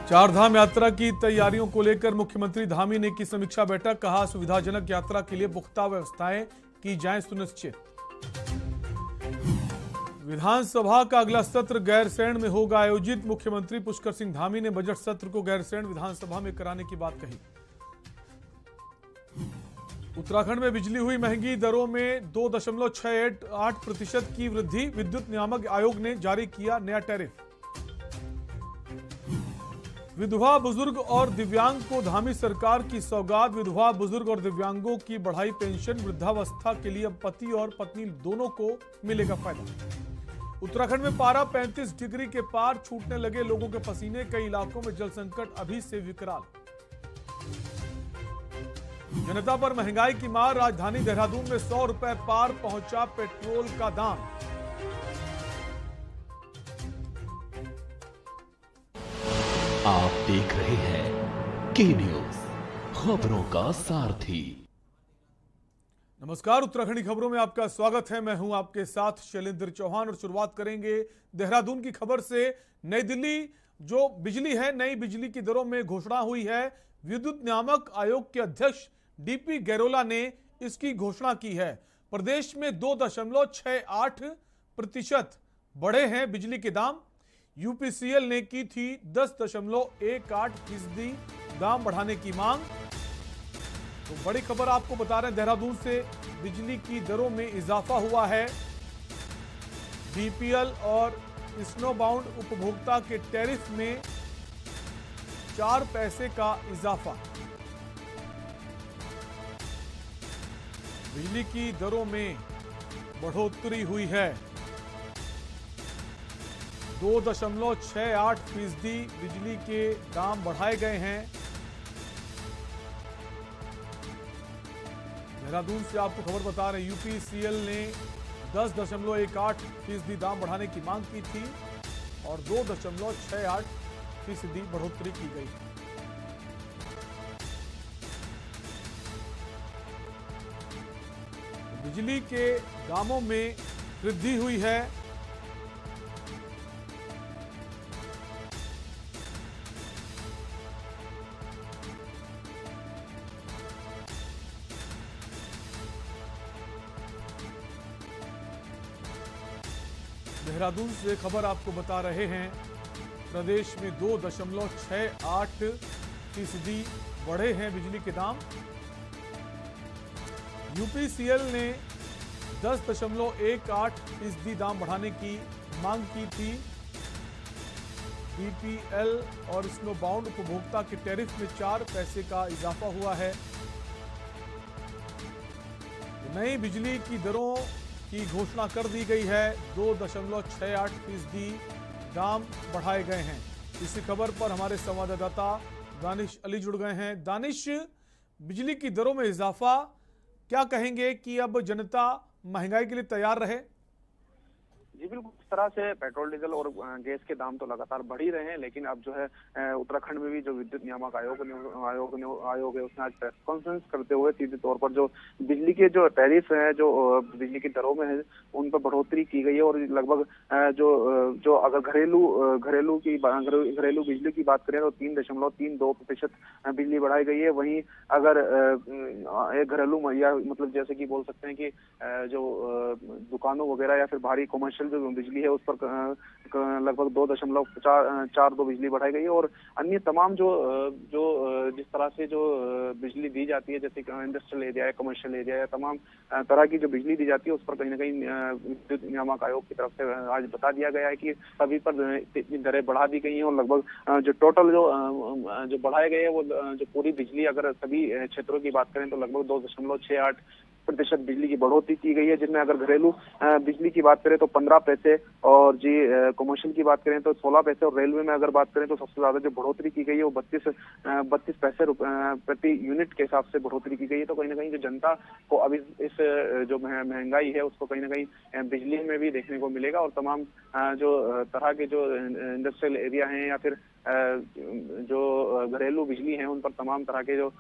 चारधाम यात्रा की तैयारियों को लेकर मुख्यमंत्री धामी ने की समीक्षा बैठक। कहा, सुविधाजनक यात्रा के लिए पुख्ता व्यवस्थाएं की जाएं सुनिश्चित। विधानसभा का अगला सत्र गैरसैंण में होगा आयोजित। मुख्यमंत्री पुष्कर सिंह धामी ने बजट सत्र को गैरसैंण विधानसभा में कराने की बात कही। उत्तराखंड में बिजली हुई महंगी, दरों में 2.68% की वृद्धि। विद्युत नियामक आयोग ने जारी किया नया टैरिफ। विधवा, बुजुर्ग और दिव्यांग को धामी सरकार की सौगात। विधवा, बुजुर्ग और दिव्यांगों की बढ़ाई पेंशन। वृद्धावस्था के लिए अब पति और पत्नी दोनों को मिलेगा फायदा। उत्तराखंड में पारा 35 डिग्री के पार, छूटने लगे लोगों के पसीने। कई इलाकों में जल संकट अभी से विकराल। जनता पर महंगाई की मार। राजधानी देहरादून में 100 रुपए पार पहुंचा पेट्रोल का दाम। आप देख रहे हैं के न्यूज, खबरों का सारथी। नमस्कार, उत्तराखंडी खबरों में आपका स्वागत है। मैं हूं आपके साथ शैलेंद्र चौहान और शुरुआत करेंगे देहरादून की खबर से। नई दिल्ली जो बिजली है, नई बिजली की दरों में घोषणा हुई है। विद्युत नियामक आयोग के अध्यक्ष डीपी गैरोला ने इसकी घोषणा की है। प्रदेश में 2.68% बढ़े हैं बिजली के दाम। यूपीसीएल ने की थी 10.18% दाम बढ़ाने की मांग। तो बड़ी खबर आपको बता रहे हैं, देहरादून से बिजली की दरों में इजाफा हुआ है। बीपीएल और स्नो बाउंड उपभोक्ता के टैरिफ में 4 पैसे का इजाफा। बिजली की दरों में बढ़ोतरी हुई है। 2.68% बिजली के दाम बढ़ाए गए हैं। देहरादून से आपको खबर बता रहे हैं, यूपीसीएल ने 10.18% दाम बढ़ाने की मांग की थी और 2.68% बढ़ोतरी की गई। बिजली के दामों में वृद्धि हुई है। देहरादून से खबर आपको बता रहे हैं, प्रदेश में 2.68% बढ़े हैं बिजली के दाम। यूपीसीएल ने 10.18% दाम बढ़ाने की मांग की थी। बीपीएल और स्नो बाउंड उपभोक्ता के टैरिफ में 4 पैसे का इजाफा हुआ है। नई बिजली की दरों की घोषणा कर दी गई है। 2.68% दाम बढ़ाए गए हैं। इसी खबर पर हमारे संवाददाता दानिश अली जुड़ गए हैं। दानिश, बिजली की दरों में इजाफा, क्या कहेंगे कि अब जनता महंगाई के लिए तैयार रहे? जी बिल्कुल, इस तरह से पेट्रोल, डीजल और गैस के दाम तो लगातार बढ़ ही रहे हैं, लेकिन अब जो है उत्तराखंड में भी जो विद्युत नियामक आयोग है उसने आज प्रेस कॉन्फ्रेंस करते हुए सीधे तौर पर जो बिजली के जो टैरिफ है, जो बिजली की दरों में है, उन पर बढ़ोतरी की गई है। और लगभग जो अगर घरेलू बिजली की बात करें तो 3.32% बिजली बढ़ाई गई है। वहीं अगर एक घरेलू या मतलब जैसे कि बोल सकते हैं कि जो दुकानों वगैरह या फिर भारी कॉमर्शियल जो बिजली है उस पर लगभग 2.42 बिजली बढ़ाई गई है। और अन्य तमाम जो जिस तरह से जो बिजली दी जाती है, जैसे इंडस्ट्रियल एरिया है, कमर्शियल एरिया है, तमाम तरह की जो बिजली दी जाती है उस पर कहीं ना कहीं विद्युत नियामक आयोग की तरफ से आज बता दिया गया है कि सभी पर इतनी दरें बढ़ा दी गई हैं। और लगभग जो टोटल जो बढ़ाए गए हैं वो जो पूरी बिजली अगर सभी क्षेत्रों की बात करें तो लगभग 2.68% बिजली की बढ़ोतरी की गई है, जिनमें अगर घरेलू बिजली की बात करें तो 15 पैसे और जी कमर्शियल की बात करें तो 16 पैसे और रेलवे में अगर बात करें तो सबसे ज्यादा जो बढ़ोतरी की गई है वो 32 पैसे प्रति यूनिट के हिसाब से बढ़ोतरी की गई है। तो कहीं ना कहीं जो जनता को अब इस जो महंगाई है उसको कहीं ना कहीं बिजली में भी देखने को मिलेगा। और तमाम जो तरह के जो इंडस्ट्रियल एरिया हैं या फिर जो घरेलू बिजली है उन पर तमाम तरह के जो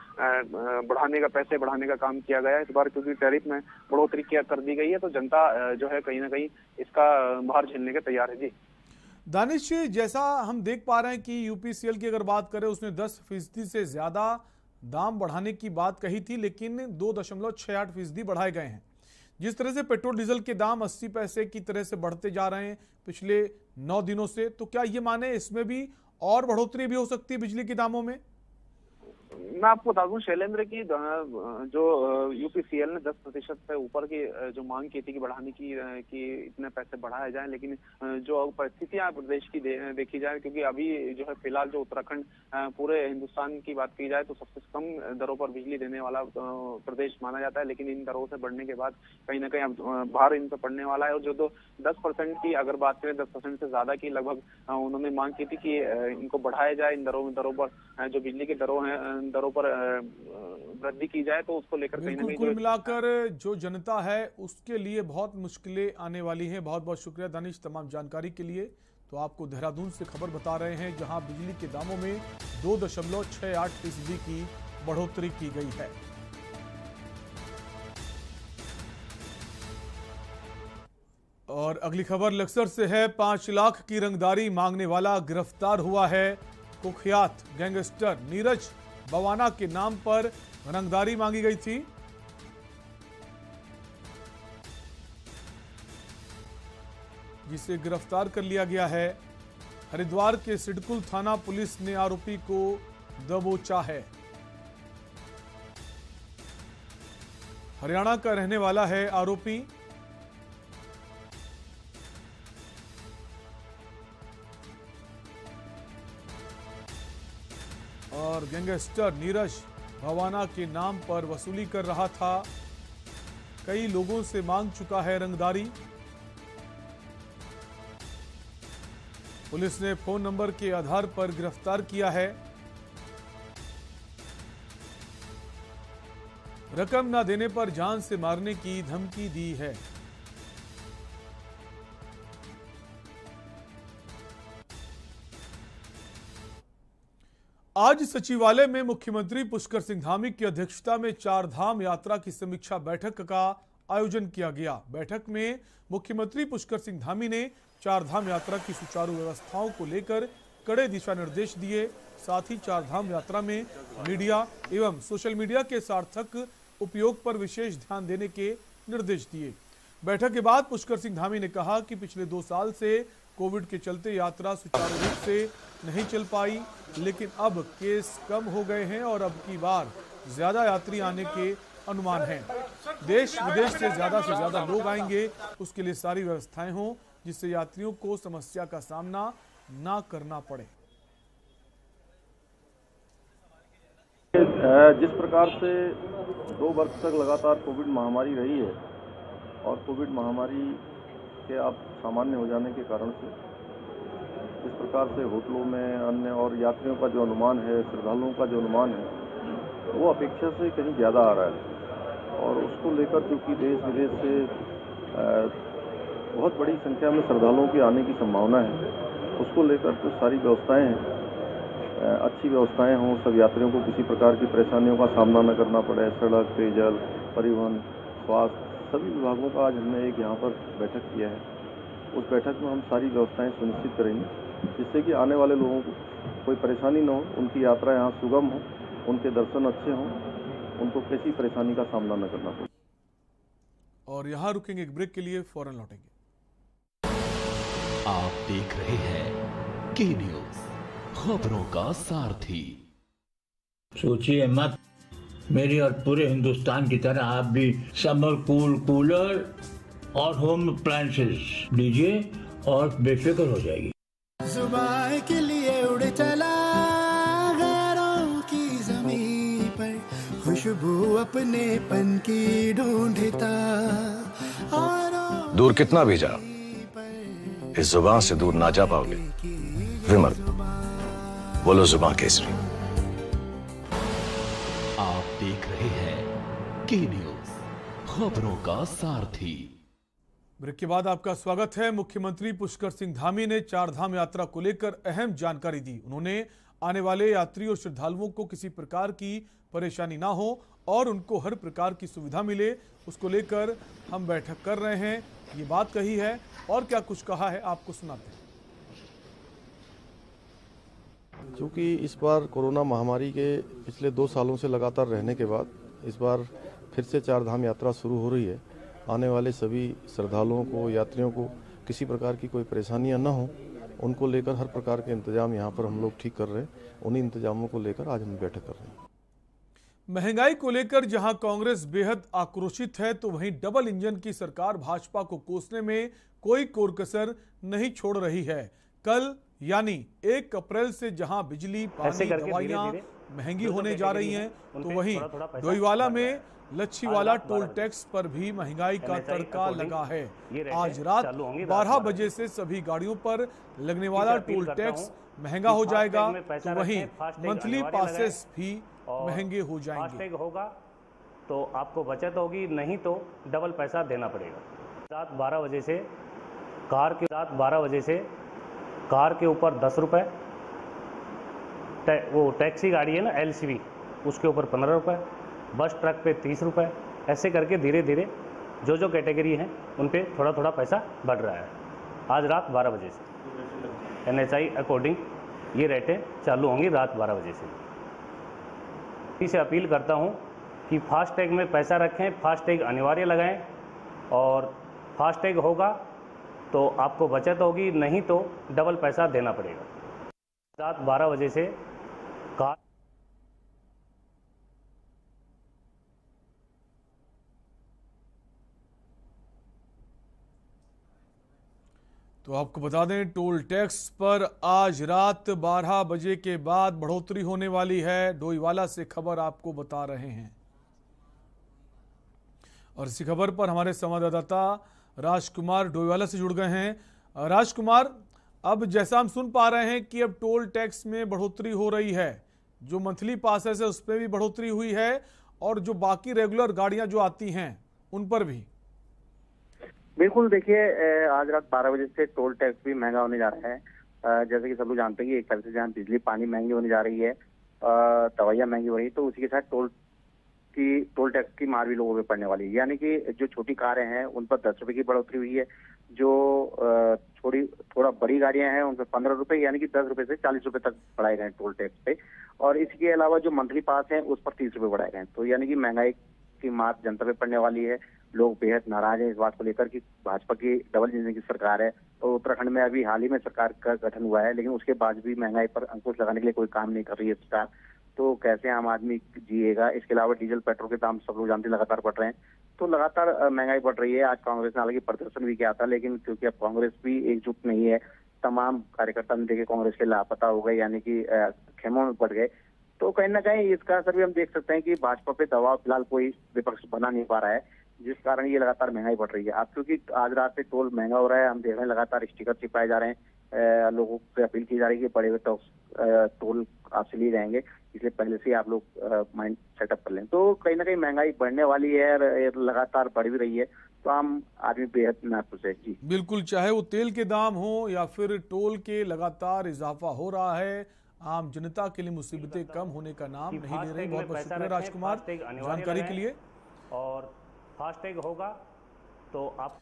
पैसे बढ़ाने का काम किया गया है इस बार, क्योंकि टैरिफ में बढ़ोतरी कर दी गई है। तो जनता जो है कहीं ना कहीं इसका भार झेलने के तैयार है। जी दानिश, जैसा हम देख पा रहे हैं कि यूपीसीएल की अगर बात करें उसने 10% से ज्यादा दाम बढ़ाने की बात कही थी, लेकिन 2.68% बढ़ाए गए हैं। जिस तरह से पेट्रोल डीजल के दाम 80 पैसे की तरह से बढ़ते जा रहे हैं पिछले 9 दिनों से, तो क्या ये माने इसमें भी और बढ़ोतरी भी हो सकती है बिजली के दामों में? मैं आपको बता दूं शैलेंद्र की जो यूपीसीएल ने 10% से ऊपर की जो मांग की थी कि बढ़ाने की कि इतने पैसे बढ़ाए जाएं, लेकिन जो परिस्थितियां प्रदेश की देखी जाए, क्योंकि अभी जो है फिलहाल जो उत्तराखंड पूरे हिंदुस्तान की बात की जाए तो सबसे कम दरों पर बिजली देने वाला प्रदेश माना जाता है, लेकिन इन दरों से बढ़ने के बाद कहीं ना कहीं भार इन पर पड़ने वाला है। और जो 10% की अगर बात करें, 10% से ज्यादा की लगभग उन्होंने मांग की थी कि इनको बढ़ाया जाए, इन दरों पर जो बिजली के दरों पर वृद्धि की जाए, तो उसको लेकर कहीं ना कहीं कुल मिलाकर जो जनता है उसके लिए बहुत मुश्किलें आने वाली हैं। बहुत बहुत शुक्रिया दानिश तमाम जानकारी के लिए। तो आपको देहरादून से खबर बता रहे हैं जहां बिजली के दामों में 2.68% की बढ़ोतरी की गई है। और अगली खबर लक्सर से है। 5 लाख की रंगदारी मांगने वाला गिरफ्तार हुआ है। कुख्यात गैंगस्टर नीरज बवाना के नाम पर रंगदारी मांगी गई थी। जिसे गिरफ्तार कर लिया गया है। हरिद्वार के सिडकुल थाना पुलिस ने आरोपी को दबोचा है। हरियाणा का रहने वाला है आरोपी। और गैंगस्टर नीरज भवाना के नाम पर वसूली कर रहा था। कई लोगों से मांग चुका है रंगदारी। पुलिस ने फोन नंबर के आधार पर गिरफ्तार किया है। रकम न देने पर जान से मारने की धमकी दी है। आज सचिवालय में मुख्यमंत्री पुष्कर सिंह धामी की अध्यक्षता में 4 धाम यात्रा की समीक्षा बैठक का आयोजन किया गया। बैठक में मुख्यमंत्री पुष्कर सिंह धामी ने 4 धाम यात्रा की सुचारू व्यवस्थाओं को लेकर कड़े दिशा निर्देश दिए। साथ ही 4 धाम यात्रा में मीडिया एवं सोशल मीडिया के सार्थक उपयोग पर विशेष ध्यान देने के निर्देश दिए। बैठक के बाद पुष्कर सिंह धामी ने कहा कि पिछले 2 साल से कोविड के चलते यात्रा सुचारू रूप से नहीं चल पाई, लेकिन अब केस कम हो गए हैं और अब की बार ज्यादा यात्री आने के अनुमान हैं। देश विदेश से ज्यादा लोग आएंगे, उसके लिए सारी व्यवस्थाएं हों जिससे यात्रियों को समस्या का सामना ना करना पड़े। जिस प्रकार से 2 वर्ष तक लगातार कोविड महामारी रही है और कोविड महामारी के अब सामान्य हो जाने के कारण से इस प्रकार से होटलों में अन्य और यात्रियों का जो अनुमान है, श्रद्धालुओं का जो अनुमान है, वो अपेक्षा से कहीं ज़्यादा आ रहा है। और उसको लेकर क्योंकि देश विदेश से बहुत बड़ी संख्या में श्रद्धालुओं के आने की संभावना है, उसको लेकर जो सारी व्यवस्थाएं हैं, अच्छी व्यवस्थाएं हों, सब यात्रियों को किसी प्रकार की परेशानियों का सामना न करना पड़े। सड़क, पेयजल, परिवहन, स्वास्थ्य, सभी विभागों का आज हमने एक यहाँ पर बैठक किया है। उस बैठक में हम सारी व्यवस्थाएं सुनिश्चित करेंगे जिससे कि आने वाले लोगों को कोई परेशानी न हो, उनकी यात्रा यहाँ सुगम हो, उनके दर्शन अच्छे हों, उनको किसी परेशानी का सामना न करना पड़े। और यहाँ रुकेंगे एक ब्रेक के लिए, फौरन लौटेंगे। आप देख रहे हैं के न्यूज, खबरों का सारथी। सोचिए मत, मेरी और पूरे हिंदुस्तान की तरह आप भी समर कूलर और होम अप्लायंसेस लीजिए और बेफिक्र हो जाएगी। जुबान के लिए उड़ चला गैरों की ज़मीं पर, खुशबू अपने पन की ढूंढता। दूर कितना भी जाओ, इस जुबान से दूर ना जा पाओगे। विमल, बोलो जुबान केसरी। आप देख रहे हैं के न्यूज, खबरों का सारथी। ब्रेक के बाद आपका स्वागत है। मुख्यमंत्री पुष्कर सिंह धामी ने 4 धाम यात्रा को लेकर अहम जानकारी दी। उन्होंने आने वाले यात्रियों और श्रद्धालुओं को किसी प्रकार की परेशानी ना हो और उनको हर प्रकार की सुविधा मिले, उसको लेकर हम बैठक कर रहे हैं, ये बात कही है। और क्या कुछ कहा है आपको सुनाते हैं। क्योंकि इस बार कोरोना महामारी के पिछले 2 सालों से लगातार रहने के बाद इस बार फिर से 4 धाम यात्रा शुरू हो रही है। आने वाले सभी श्रद्धालुओं को, यात्रियों को किसी प्रकार की कोई परेशानियां न हो, उनको लेकर हर प्रकार के इंतजाम यहाँ पर हम लोग ठीक कर रहे हैं। उन्हीं इंतजामों को लेकर आज हम बैठक कर रहे हैं। महंगाई को लेकर जहां कांग्रेस बेहद आक्रोशित है, तो वहीं डबल इंजन की सरकार भाजपा को कोसने में कोई कोर-कसर नहीं छोड़ रही है। कल यानी 1 अप्रैल से जहां बिजली, पानी, दवाइयां महंगी होने जा रही हैं, तो वहीं डोईवाला में लच्छीवाला टोल टैक्स पर भी महंगाई का तड़का लगा है। आज रात 12 बजे से सभी गाड़ियों पर लगने वाला टोल टैक्स महंगा हो जाएगा, तो वहीं मंथली पासेस भी महंगे हो जाएंगे। फास्टैग होगा तो आपको बचत होगी, नहीं तो डबल पैसा देना पड़ेगा। रात 12 बजे से कार के ऊपर 10 रुपये, वो टैक्सी गाड़ी है ना LCV, उसके ऊपर 15 रुपये, बस ट्रक पे 30 रुपये, ऐसे करके धीरे धीरे जो कैटेगरी हैं उन पे थोड़ा थोड़ा पैसा बढ़ रहा है। आज रात 12 बजे से NHI अकॉर्डिंग ये रेटें चालू होंगी रात 12 बजे से। इसे अपील करता हूँ कि फास्टैग में पैसा रखें, फास्टैग अनिवार्य लगाएं, और फास्टैग होगा तो आपको बचत होगी, नहीं तो डबल पैसा देना पड़ेगा। रात 12 बजे से कार तो आपको बता दें, टोल टैक्स पर आज रात 12 बजे के बाद बढ़ोतरी होने वाली है। डोईवाला से खबर आपको बता रहे हैं, और इसी खबर पर हमारे संवाददाता राजकुमार डोईवाला से जुड़ गए हैं। राजकुमार, अब जैसा हम सुन पा रहे हैं कि अब टोल टैक्स में बढ़ोतरी हो रही है, जो मंथली पासेस है उस पर भी बढ़ोतरी हुई है, और जो बाकी रेगुलर गाड़ियां जो आती हैं उन पर भी। बिल्कुल, देखिए आज रात 12 बजे से टोल टैक्स भी महंगा होने जा रहा है। जैसे कि सब लोग जानते हैं कि एक तरह से जहाँ बिजली, पानी महंगी होने जा रही है, दवाइयाँ महंगी हो रही है, तो उसी के साथ टोल टैक्स की मार भी लोगों पे पड़ने वाली है। यानी कि जो छोटी कारें हैं उन पर 10 रुपए की बढ़ोतरी हुई है, जो थोड़ा बड़ी गाड़ियां हैं उन पर 15 रुपए, यानी कि 10 रुपए से 40 रुपए तक बढ़ाए गए टोल टैक्स पे। और इसके अलावा जो मंथली पास है उस पर 30 रुपए बढ़ाए गए। तो यानी कि महंगाई की मार जनता पे पड़ने वाली है। लोग बेहद नाराज हैं इस बात को लेकर कि भाजपा की डबल इंजन की सरकार है, और उत्तराखंड में अभी हाल ही में सरकार का गठन हुआ है, लेकिन उसके बाद भी महंगाई पर अंकुश लगाने के लिए कोई काम नहीं कर रही है सरकार। तो कैसे आम आदमी जिएगा। इसके अलावा डीजल, पेट्रोल के दाम सब लोग जानते लगातार बढ़ रहे हैं, तो लगातार महंगाई बढ़ रही है। आज कांग्रेस ने हालांकि प्रदर्शन भी किया था, लेकिन क्योंकि अब कांग्रेस भी एकजुट नहीं है, तमाम कार्यकर्ता ने देखे कांग्रेस के लापता हो गए, यानी कि खेमों में पड़ गए। तो कहीं ना कहीं इसका असर भी हम देख सकते हैं कि भाजपा पे दबाव फिलहाल कोई विपक्ष बना नहीं पा रहा है, जिस कारण ये लगातार महंगाई बढ़ रही है। अब क्योंकि आज रात से टोल महंगा हो रहा है, हम देख रहे हैं लगातार स्टिकर चिपकाए जा रहे हैं, लोगों से अपील की जा रही है कि बड़े हुए टोल आपसे लिए जाएंगे, इसलिए पहले से आप लोग माइंड सेटअप कर लें। तो कहीं ना कहीं महंगाई बढ़ने वाली है, लगातार बढ़ भी रही है, तो आम आदमी बेहद नाखुश है। जी बिल्कुल, चाहे वो तेल के दाम हो या फिर टोल के लगातार इजाफा हो रहा है, आम जनता के लिए मुसीबतें कम होने का नाम नहीं ले रही। बहुत बहुत शुक्रिया राजकुमार जानकारी के लिए। और फास्टैग होगा तो आप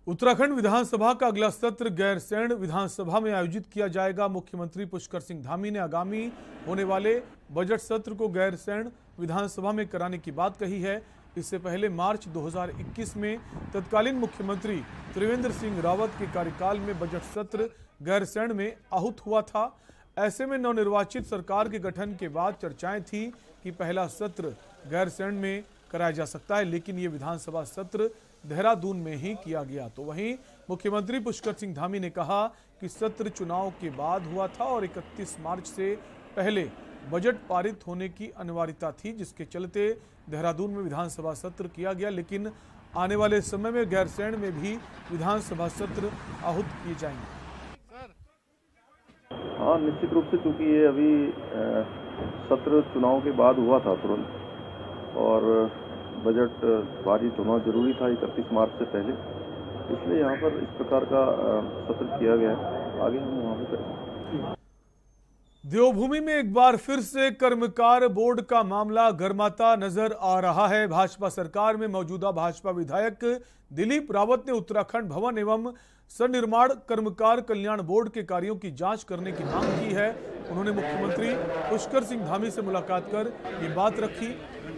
उत्तराखंड विधानसभा का अगला सत्र गैरसैंण विधानसभा में आयोजित किया जाएगा। मुख्यमंत्री पुष्कर सिंह धामी ने आगामी होने वाले बजट सत्र को गैरसैंण विधानसभा में कराने की बात कही है। इससे पहले मार्च 2021 में तत्कालीन मुख्यमंत्री त्रिवेंद्र सिंह रावत के कार्यकाल में बजट सत्र गैरसैंण में आहूत हुआ था। ऐसे में नवनिर्वाचित सरकार के गठन के बाद चर्चाएं थी कि पहला सत्र गैरसैंण में कराया जा सकता है, लेकिन ये विधानसभा सत्र देहरादून में ही किया गया। तो वहीं मुख्यमंत्री पुष्कर सिंह धामी ने कहा कि सत्र चुनाव के बाद हुआ था और 31 मार्च से पहले बजट पारित होने की अनिवार्यता थी, जिसके चलते देहरादून में विधानसभा सत्र किया गया। लेकिन आने वाले समय में गैरसैंण में भी विधानसभा सत्र आहूत किए जाएंगे। हाँ, निश्चित रूप से, चूंकि ये अभी सत्र चुनाव के बाद हुआ था तुरंत, और बजट पारित होना जरूरी था 31 मार्च से पहले, इसलिए यहाँ पर इस प्रकार का सत्र किया गया है। आगे हम वहाँ पे करेंगे। देवभूमि में एक बार फिर से कर्मकार बोर्ड का मामला गरमाता नजर आ रहा है। भाजपा सरकार में मौजूदा भाजपा विधायक दिलीप रावत ने उत्तराखंड भवन एवं सन्निर्माण कर्मकार कल्याण बोर्ड के कार्यों की जांच करने की मांग की है। उन्होंने मुख्यमंत्री पुष्कर सिंह धामी से मुलाकात कर ये बात रखी।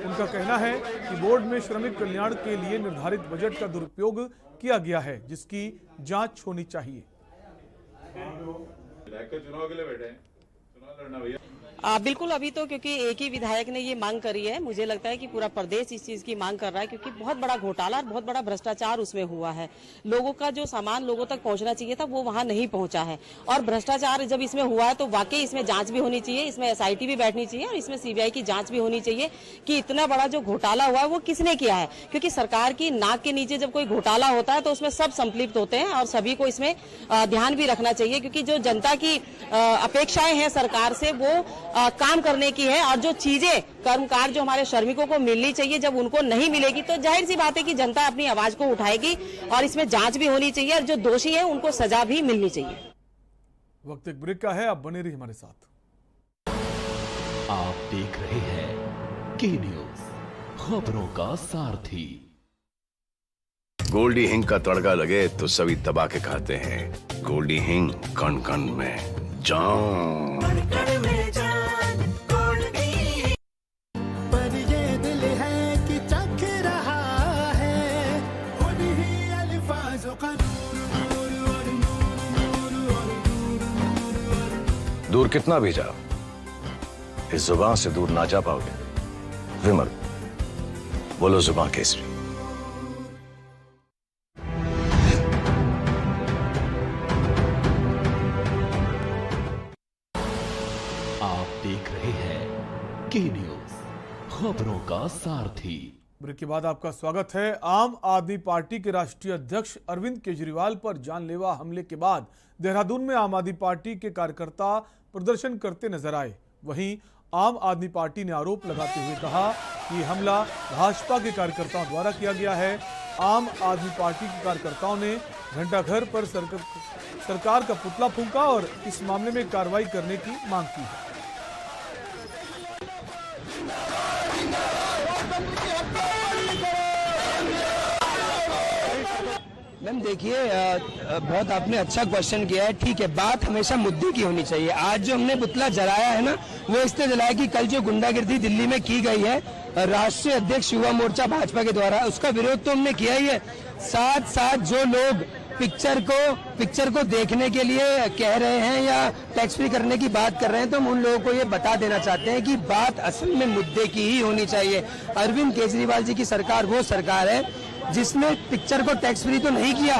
उनका कहना है कि बोर्ड में श्रमिक कल्याण के लिए निर्धारित बजट का दुरुपयोग किया गया है, जिसकी जांच होनी चाहिए। चुनाव के लिए बैठे हैं, चुनाव लड़ना भैया। बिल्कुल, अभी तो क्योंकि एक ही विधायक ने ये मांग करी है, मुझे लगता है कि पूरा प्रदेश इस चीज की मांग कर रहा है, क्योंकि बहुत बड़ा घोटाला और बहुत बड़ा भ्रष्टाचार उसमें हुआ है। लोगों का जो सामान लोगों तक पहुंचना चाहिए था वो वहां नहीं पहुंचा है, और भ्रष्टाचार जब इसमें हुआ है तो वाकई इसमें जांच भी होनी चाहिए, इसमें SIT भी बैठनी चाहिए और इसमें CBI की जांच भी होनी चाहिए कि इतना बड़ा जो घोटाला हुआ है वो किसने किया है। क्योंकि सरकार की नाक के नीचे जब कोई घोटाला होता है तो उसमें सब संपलिप्त होते हैं और सभी को इसमें ध्यान भी रखना चाहिए, क्योंकि जो जनता की अपेक्षाएं हैं सरकार से वो काम करने की है, और जो चीजें कर्मकार जो हमारे श्रमिकों को मिलनी चाहिए जब उनको नहीं मिलेगी तो जाहिर सी बात है कि जनता अपनी आवाज को उठाएगी, और इसमें जांच भी होनी चाहिए और जो दोषी है उनको सजा भी मिलनी चाहिए। वक्त एक ब्रेक का है, आप बने रहिए हमारे साथ। आप देख रहे हैं के न्यूज, खबरों का सारथी। गोल्डी हिंग का तड़का लगे तो सभी दबा के खाते हैं। गोल्डी हिंग कण कण में जान। पर ये दिल है कि चख रहा है उन्हीं अल्फाजों का दूर कितना भी जाओ, इस जुबान से दूर ना जा पाओगे। विमल, बोलो जुबान केसरी। आप देख रहे हैं के न्यूज, खबरों का सारथी। ब्रेक के बाद आपका स्वागत है। आम आदमी पार्टी के राष्ट्रीय अध्यक्ष अरविंद केजरीवाल पर जानलेवा हमले के बाद देहरादून में आम आदमी पार्टी के कार्यकर्ता प्रदर्शन करते नजर आए। वहीं आम आदमी पार्टी ने आरोप लगाते हुए कहा कि हमला भाजपा के कार्यकर्ताओं द्वारा किया गया है। आम आदमी पार्टी के कार्यकर्ताओं ने घंटाघर पर सरकार का पुतला फूंका और इस मामले में कार्रवाई करने की मांग की है। मैम देखिए, बहुत आपने अच्छा क्वेश्चन किया है। ठीक है, बात हमेशा मुद्दे की होनी चाहिए। आज जो हमने पुतला जलाया है ना, वो इसलिए जलाया कि कल जो गुंडागिर्दी दिल्ली में की गई है राष्ट्रीय अध्यक्ष युवा मोर्चा भाजपा के द्वारा, उसका विरोध तो हमने किया ही है। साथ साथ जो लोग पिक्चर को देखने के लिए कह रहे हैं या टैक्स फ्री करने की बात कर रहे हैं, तो हम उन लोगों को ये बता देना चाहते हैं कि बात असल में मुद्दे की ही होनी चाहिए। अरविंद केजरीवाल जी की सरकार वो सरकार है जिसने पिक्चर को टैक्स फ्री तो नहीं किया,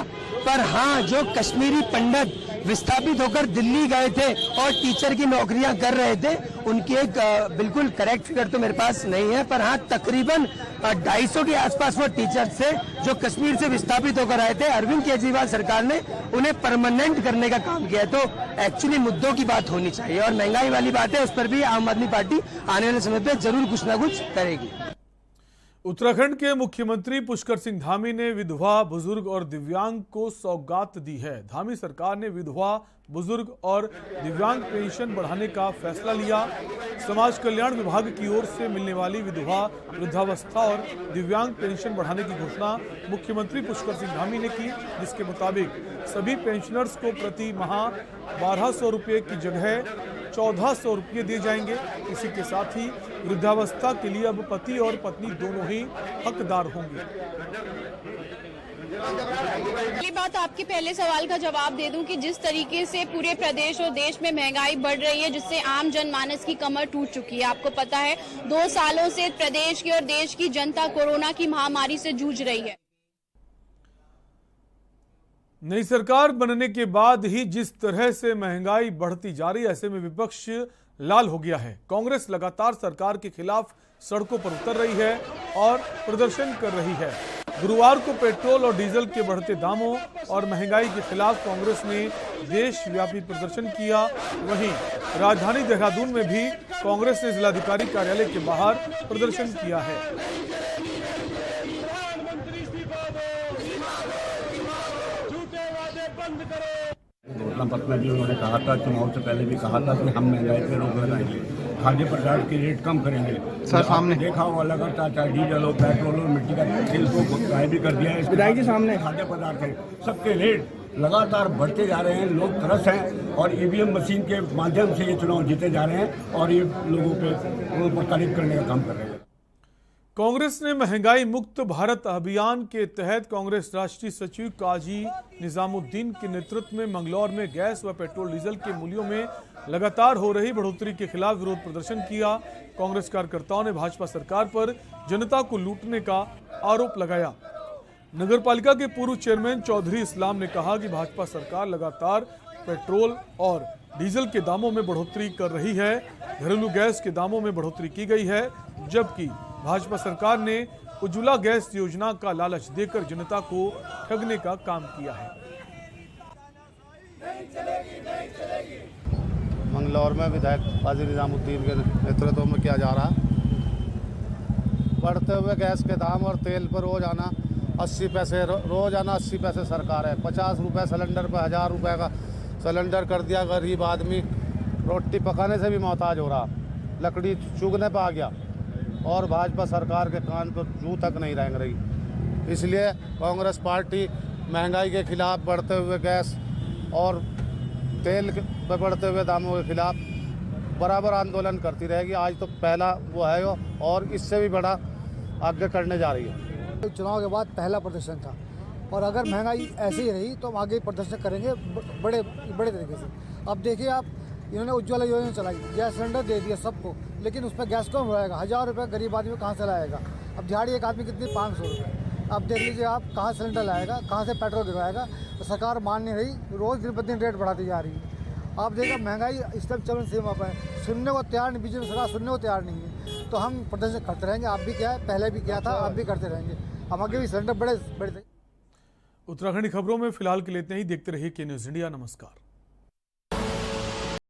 पर हाँ, जो कश्मीरी पंडित विस्थापित होकर दिल्ली गए थे और टीचर की नौकरियां कर रहे थे, उनकी एक बिल्कुल करेक्ट फिगर तो मेरे पास नहीं है, पर हाँ तकरीबन 250 के आसपास वो टीचर्स थे जो कश्मीर से विस्थापित होकर आए थे। अरविंद केजरीवाल सरकार ने उन्हें परमानेंट करने का काम किया। तो एक्चुअली मुद्दों की बात होनी चाहिए, और महंगाई वाली बात है, उस पर भी आम आदमी पार्टी आने वाले समय पर जरूर कुछ ना कुछ करेगी। उत्तराखंड के मुख्यमंत्री पुष्कर सिंह धामी ने विधवा, बुजुर्ग और दिव्यांग को सौगात दी है। धामी सरकार ने विधवा, बुजुर्ग और दिव्यांग पेंशन बढ़ाने का फैसला लिया। समाज कल्याण विभाग की ओर से मिलने वाली विधवा, वृद्धावस्था और दिव्यांग पेंशन बढ़ाने की घोषणा मुख्यमंत्री पुष्कर सिंह धामी ने की, जिसके मुताबिक सभी पेंशनर्स को प्रति माह 1200 रुपये की जगह 1400 रुपये दिए जाएंगे। इसी के साथ ही वृद्धावस्था के लिए अब पति और पत्नी दोनों ही हकदार होंगे। पहली बात, आपके पहले सवाल का जवाब दे दूं कि जिस तरीके से पूरे प्रदेश और देश में महंगाई बढ़ रही है, जिससे आम जनमानस की कमर टूट चुकी है। आपको पता है 2 सालों से प्रदेश की और देश की जनता कोरोना की महामारी से जूझ रही है। नई सरकार बनने के बाद ही जिस तरह से महंगाई बढ़ती जा रही है, ऐसे में विपक्ष लाल हो गया है। कांग्रेस लगातार सरकार के खिलाफ सड़कों पर उतर रही है और प्रदर्शन कर रही है। गुरुवार को पेट्रोल और डीजल के बढ़ते दामों और महंगाई के खिलाफ कांग्रेस ने देशव्यापी प्रदर्शन किया। वहीं राजधानी देहरादून में भी कांग्रेस ने जिलाधिकारी कार्यालय के बाहर प्रदर्शन किया है। घोषणा पत्र में भी उन्होंने कहा था, चुनाव से पहले भी कहा था कि हम महंगाई पे रोक लगाएंगे, खाद्य पदार्थ के रेट कम करेंगे। सर सामने देखा हुआ लगातार, चाहे डीजल हो, पेट्रोल हो, मिट्टी का तेल को गायब भी कर दिया है। विधायक जी सामने खाद्य पदार्थ है, सबके रेट लगातार बढ़ते जा रहे हैं, लोग त्रस्त हैं और ईवीएम मशीन के माध्यम से ये चुनाव जीते जा रहे हैं और ये लोगों पे प्रताड़ित करने का काम कर रहे हैं। कांग्रेस ने महंगाई मुक्त भारत अभियान के तहत कांग्रेस राष्ट्रीय सचिव काजी निजामुद्दीन के नेतृत्व में मंगलौर में गैस व पेट्रोल डीजल के मूल्यों में लगातार हो रही बढ़ोतरी के खिलाफ विरोध प्रदर्शन किया। कांग्रेस कार्यकर्ताओं ने भाजपा सरकार पर जनता को लूटने का आरोप लगाया। नगरपालिका के पूर्व चेयरमैन चौधरी इस्लाम ने कहा कि भाजपा सरकार लगातार पेट्रोल और डीजल के दामों में बढ़ोतरी कर रही है। घरेलू गैस के दामों में बढ़ोतरी की गई है, जबकि भाजपा सरकार ने उज्ज्वला गैस योजना का लालच देकर जनता को ठगने का काम किया है। मंगलौर में विधायक काजी निजामुद्दीन के नेतृत्व में किया जा रहा है। बढ़ते हुए गैस के दाम और तेल पर रोजाना 80 पैसे रोजाना 80 पैसे सरकार है। 50 रुपये सिलेंडर पर 1000 रुपये का सिलेंडर कर दिया। गरीब आदमी रोटी पकाने से भी मोहताज हो रहा, लकड़ी चुगने पर आ गया और भाजपा सरकार के कान पर जू तक नहीं रेंग रही। इसलिए कांग्रेस पार्टी महंगाई के खिलाफ, बढ़ते हुए गैस और तेल पर बढ़ते हुए दामों के खिलाफ बराबर आंदोलन करती रहेगी। आज तो पहला वो है और इससे भी बड़ा आगे करने जा रही है। चुनाव के बाद पहला प्रदर्शन था और अगर महंगाई ऐसी ही रही तो हम आगे प्रदर्शन करेंगे बड़े तरीके से। अब देखिए आप, इन्होंने उज्ज्वला योजना चलाई, गैस सिलेंडर दे दिया सबको, लेकिन उस पर गैस कौन भराएगा? 1000 रुपये गरीब आदमी कहाँ से लाएगा? अब दिहाड़ी एक आदमी कितनी 500 रुपये। अब देख लीजिए आप, कहाँ सिलेंडर लाएगा, कहाँ से पेट्रोल गिरवाएगा? तो सरकार मान नहीं रही, रोज़ दिन ब दिन रेट बढ़ाती जा रही है। आप देखिए महंगाई इस टाइम चलन सीमा पर है, सुनने को तैयार नहीं, बीजेपी सरकार सुनने को तैयार नहीं है। तो हम प्रदर्शन करते रहेंगे। आप भी क्या है, पहले भी किया था, आप भी करते रहेंगे। हम आगे भी सिलेंडर बड़े। उत्तराखंड की खबरों में फिलहाल के लिए इतना ही। देखते रहिए के न्यूज़ इंडिया। नमस्कार।